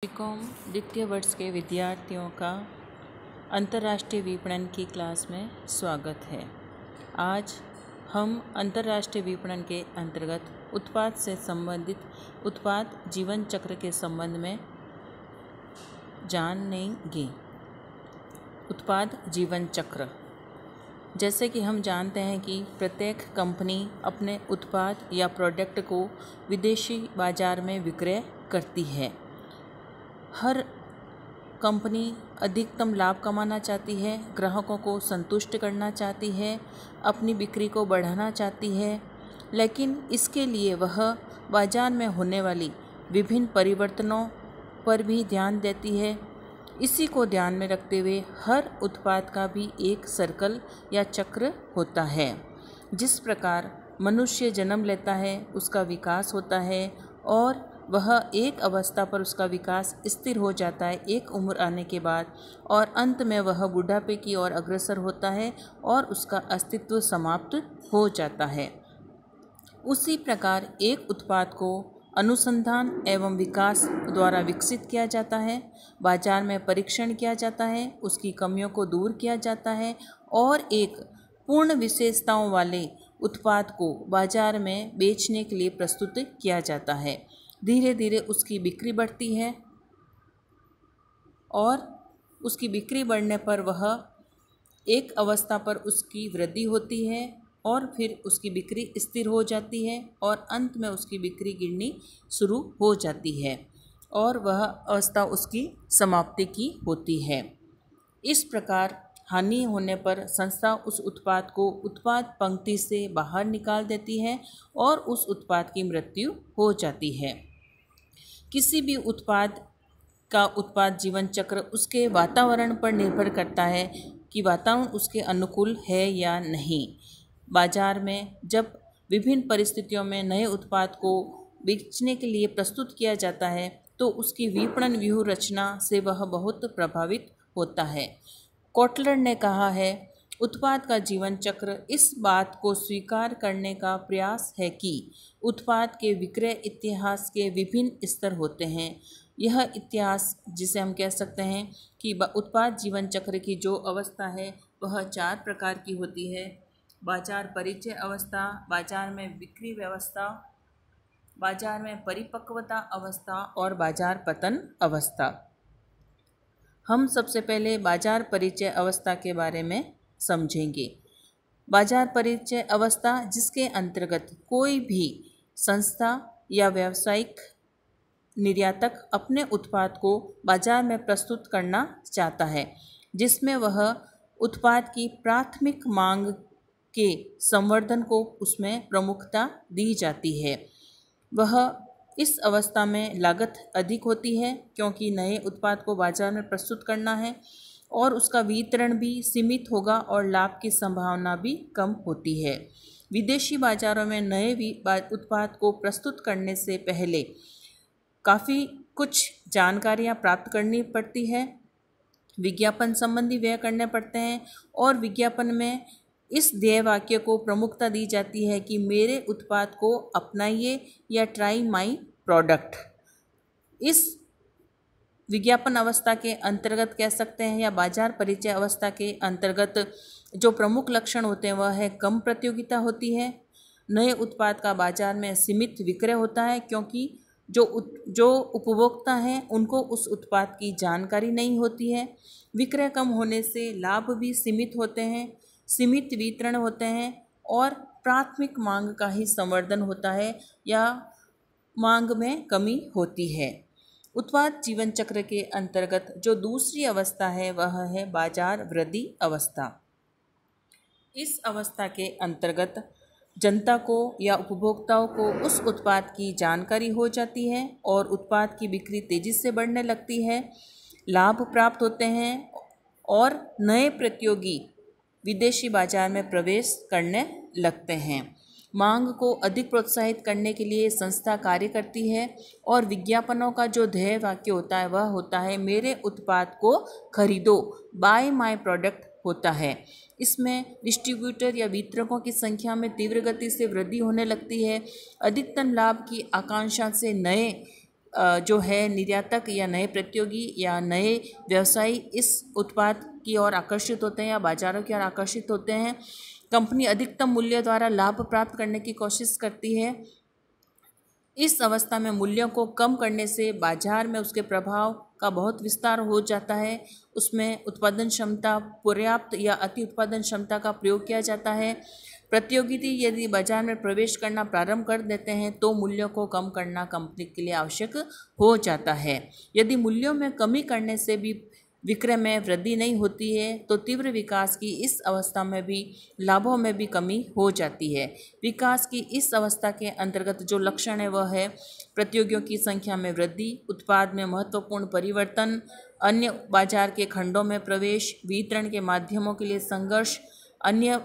BCom द्वितीय वर्ष के विद्यार्थियों का अंतर्राष्ट्रीय विपणन की क्लास में स्वागत है। आज हम अंतर्राष्ट्रीय विपणन के अंतर्गत उत्पाद से संबंधित उत्पाद जीवन चक्र के संबंध में जानेंगे। उत्पाद जीवन चक्र, जैसे कि हम जानते हैं कि प्रत्येक कंपनी अपने उत्पाद या प्रोडक्ट को विदेशी बाजार में विक्रय करती है। हर कंपनी अधिकतम लाभ कमाना चाहती है, ग्राहकों को संतुष्ट करना चाहती है, अपनी बिक्री को बढ़ाना चाहती है, लेकिन इसके लिए वह बाजार में होने वाली विभिन्न परिवर्तनों पर भी ध्यान देती है। इसी को ध्यान में रखते हुए हर उत्पाद का भी एक सर्कल या चक्र होता है। जिस प्रकार मनुष्य जन्म लेता है, उसका विकास होता है और वह एक अवस्था पर उसका विकास स्थिर हो जाता है एक उम्र आने के बाद, और अंत में वह बुढ़ापे की ओर अग्रसर होता है और उसका अस्तित्व समाप्त हो जाता है। उसी प्रकार एक उत्पाद को अनुसंधान एवं विकास द्वारा विकसित किया जाता है, बाजार में परीक्षण किया जाता है, उसकी कमियों को दूर किया जाता है और एक पूर्ण विशेषताओं वाले उत्पाद को बाजार में बेचने के लिए प्रस्तुत किया जाता है। धीरे धीरे उसकी बिक्री बढ़ती है और उसकी बिक्री बढ़ने पर वह एक अवस्था पर उसकी वृद्धि होती है और फिर उसकी बिक्री स्थिर हो जाती है और अंत में उसकी बिक्री गिरनी शुरू हो जाती है और वह अवस्था उसकी समाप्ति की होती है। इस प्रकार हानि होने पर संस्था उस उत्पाद को उत्पाद पंक्ति से बाहर निकाल देती है और उस उत्पाद की मृत्यु हो जाती है। किसी भी उत्पाद का उत्पाद जीवन चक्र उसके वातावरण पर निर्भर करता है कि वातावरण उसके अनुकूल है या नहीं। बाजार में जब विभिन्न परिस्थितियों में नए उत्पाद को बेचने के लिए प्रस्तुत किया जाता है तो उसकी विपणन व्यूह रचना से वह बहुत प्रभावित होता है। कोटलर ने कहा है, उत्पाद का जीवन चक्र इस बात को स्वीकार करने का प्रयास है कि उत्पाद के विक्रय इतिहास के विभिन्न स्तर होते हैं। यह इतिहास, जिसे हम कह सकते हैं कि उत्पाद जीवन चक्र की जो अवस्था है वह 4 प्रकार की होती है। बाजार परिचय अवस्था, बाजार में बिक्री व्यवस्था, बाजार में परिपक्वता अवस्था और बाजार पतन अवस्था। हम सबसे पहले बाजार परिचय अवस्था के बारे में समझेंगे। बाजार परिचय अवस्था जिसके अंतर्गत कोई भी संस्था या व्यावसायिक निर्यातक अपने उत्पाद को बाजार में प्रस्तुत करना चाहता है, जिसमें वह उत्पाद की प्राथमिक मांग के संवर्धन को उसमें प्रमुखता दी जाती है। वह इस अवस्था में लागत अधिक होती है क्योंकि नए उत्पाद को बाजार में प्रस्तुत करना है और उसका वितरण भी सीमित होगा और लाभ की संभावना भी कम होती है। विदेशी बाजारों में नए उत्पाद को प्रस्तुत करने से पहले काफ़ी कुछ जानकारियां प्राप्त करनी पड़ती है, विज्ञापन संबंधी व्यय करने पड़ते हैं और विज्ञापन में इस ध्येय वाक्य को प्रमुखता दी जाती है कि मेरे उत्पाद को अपनाइए या ट्राई माई प्रोडक्ट। इस विज्ञापन अवस्था के अंतर्गत कह सकते हैं या बाजार परिचय अवस्था के अंतर्गत जो प्रमुख लक्षण होते हैं वह है कम प्रतियोगिता होती है, नए उत्पाद का बाजार में सीमित विक्रय होता है क्योंकि जो उपभोक्ता हैं उनको उस उत्पाद की जानकारी नहीं होती है, विक्रय कम होने से लाभ भी सीमित होते हैं, सीमित वितरण होते हैं और प्राथमिक मांग का ही संवर्धन होता है या मांग में कमी होती है। उत्पाद जीवन चक्र के अंतर्गत जो दूसरी अवस्था है वह है बाजार वृद्धि अवस्था। इस अवस्था के अंतर्गत जनता को या उपभोक्ताओं को उस उत्पाद की जानकारी हो जाती है और उत्पाद की बिक्री तेजी से बढ़ने लगती है, लाभ प्राप्त होते हैं और नए प्रतियोगी विदेशी बाजार में प्रवेश करने लगते हैं। मांग को अधिक प्रोत्साहित करने के लिए संस्था कार्य करती है और विज्ञापनों का जो ध्येय वाक्य होता है वह होता है मेरे उत्पाद को खरीदो, बाय माय प्रोडक्ट होता है। इसमें डिस्ट्रीब्यूटर या वितरकों की संख्या में तीव्र गति से वृद्धि होने लगती है। अधिकतम लाभ की आकांक्षा से नए जो है निर्यातक या नए प्रतियोगी या नए व्यवसायी इस उत्पाद की ओर आकर्षित होते हैं या बाजारों की ओर आकर्षित होते हैं। कंपनी अधिकतम मूल्य द्वारा लाभ प्राप्त करने की कोशिश करती है। इस अवस्था में मूल्यों को कम करने से बाजार में उसके प्रभाव का बहुत विस्तार हो जाता है। उसमें उत्पादन क्षमता, पर्याप्त या अति उत्पादन क्षमता का प्रयोग किया जाता है। प्रतियोगी यदि बाजार में प्रवेश करना प्रारंभ कर देते हैं तो मूल्यों को कम करना कंपनी के लिए आवश्यक हो जाता है। यदि मूल्यों में कमी करने से भी विक्रय में वृद्धि नहीं होती है तो तीव्र विकास की इस अवस्था में भी लाभों में भी कमी हो जाती है। विकास की इस अवस्था के अंतर्गत जो लक्षण है वह है प्रतियोगियों की संख्या में वृद्धि, उत्पाद में महत्वपूर्ण परिवर्तन, अन्य बाजार के खंडों में प्रवेश, वितरण के माध्यमों के लिए संघर्ष, अन्य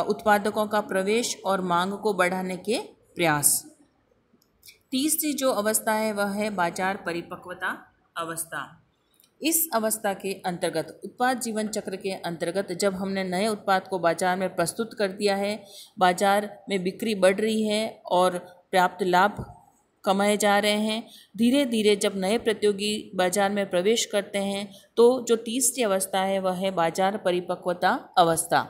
उत्पादकों का प्रवेश और मांग को बढ़ाने के प्रयास। तीसरी जो अवस्था है वह है बाजार परिपक्वता अवस्था। इस अवस्था के अंतर्गत उत्पाद जीवन चक्र के अंतर्गत जब हमने नए उत्पाद को बाजार में प्रस्तुत कर दिया है, बाजार में बिक्री बढ़ रही है और पर्याप्त लाभ कमाए जा रहे हैं, धीरे धीरे जब नए प्रतियोगी बाजार में प्रवेश करते हैं तो जो तीसरी अवस्था है वह है बाजार परिपक्वता अवस्था।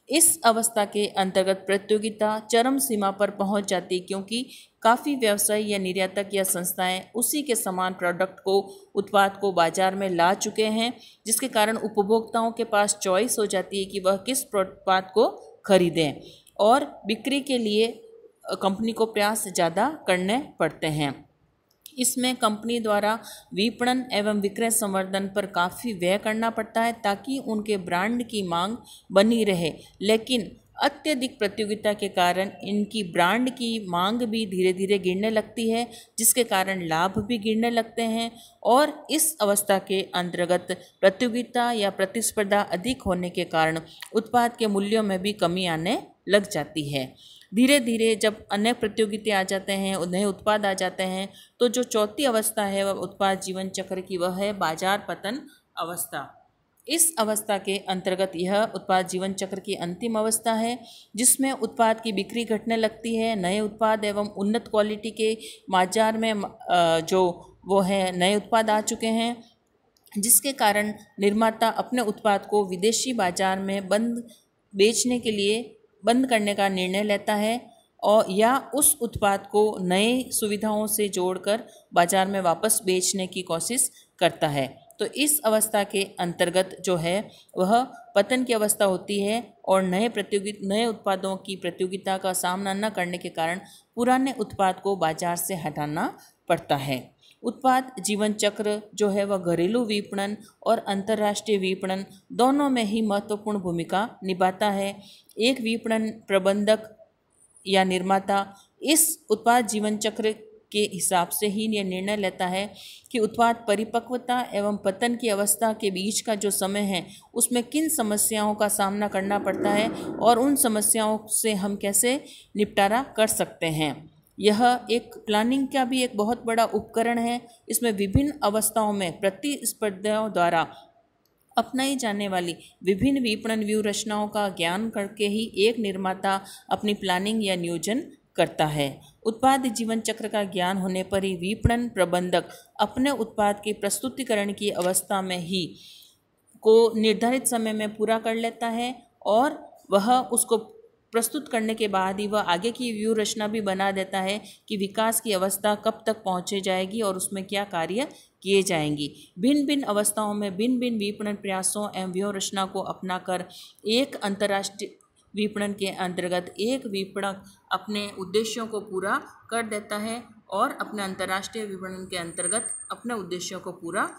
इस अवस्था के अंतर्गत प्रतियोगिता चरम सीमा पर पहुंच जाती है क्योंकि काफ़ी व्यवसायी या निर्यातक या संस्थाएं उसी के समान प्रोडक्ट को, उत्पाद को बाजार में ला चुके हैं, जिसके कारण उपभोक्ताओं के पास चॉइस हो जाती है कि वह किस उत्पाद को खरीदें और बिक्री के लिए कंपनी को प्रयास ज़्यादा करने पड़ते हैं। इसमें कंपनी द्वारा विपणन एवं विक्रय संवर्धन पर काफ़ी व्यय करना पड़ता है ताकि उनके ब्रांड की मांग बनी रहे, लेकिन अत्यधिक प्रतियोगिता के कारण इनकी ब्रांड की मांग भी धीरे धीरे गिरने लगती है, जिसके कारण लाभ भी गिरने लगते हैं और इस अवस्था के अंतर्गत प्रतियोगिता या प्रतिस्पर्धा अधिक होने के कारण उत्पाद के मूल्यों में भी कमी आने लग जाती है। धीरे धीरे जब अनेक प्रतियोगिता आ जाते हैं, नए उत्पाद आ जाते हैं, तो जो चौथी अवस्था है वह उत्पाद जीवन चक्र की वह है बाजार पतन अवस्था। इस अवस्था के अंतर्गत यह उत्पाद जीवन चक्र की अंतिम अवस्था है जिसमें उत्पाद की बिक्री घटने लगती है। नए उत्पाद एवं उन्नत क्वालिटी के बाजार में जो वो है नए उत्पाद आ चुके हैं, जिसके कारण निर्माता अपने उत्पाद को विदेशी बाजार में बेचने के लिए बंद करने का निर्णय लेता है और या उस उत्पाद को नए सुविधाओं से जोड़कर बाजार में वापस बेचने की कोशिश करता है। तो इस अवस्था के अंतर्गत जो है वह पतन की अवस्था होती है और नए उत्पादों की प्रतियोगिता का सामना न करने के कारण पुराने उत्पाद को बाजार से हटाना पड़ता है। उत्पाद जीवन चक्र जो है वह घरेलू विपणन और अंतर्राष्ट्रीय विपणन दोनों में ही महत्वपूर्ण भूमिका निभाता है। एक विपणन प्रबंधक या निर्माता इस उत्पाद जीवन चक्र के हिसाब से ही यह निर्णय लेता है कि उत्पाद परिपक्वता एवं पतन की अवस्था के बीच का जो समय है उसमें किन समस्याओं का सामना करना पड़ता है और उन समस्याओं से हम कैसे निपटारा कर सकते हैं। यह एक प्लानिंग का भी एक बहुत बड़ा उपकरण है। इसमें विभिन्न अवस्थाओं में प्रतिस्पर्धियों द्वारा अपनाई जाने वाली विभिन्न विपणन व्यूह रचनाओं का ज्ञान करके ही एक निर्माता अपनी प्लानिंग या नियोजन करता है। उत्पाद जीवन चक्र का ज्ञान होने पर ही विपणन प्रबंधक अपने उत्पाद के प्रस्तुतिकरण की अवस्था में ही को निर्धारित समय में पूरा कर लेता है और वह उसको प्रस्तुत करने के बाद ही वह आगे की व्यूह रचना भी बना देता है कि विकास की अवस्था कब तक पहुंचे जाएगी और उसमें क्या कार्य किए जाएंगी। भिन्न भिन्न अवस्थाओं में भिन्न भिन्न विपणन प्रयासों एवं व्यूह रचना को अपनाकर एक अंतर्राष्ट्रीय विपणन के अंतर्गत एक विपणक अपने उद्देश्यों को पूरा कर देता है और अपने अंतर्राष्ट्रीय विपणन के अंतर्गत अपने उद्देश्यों को पूरा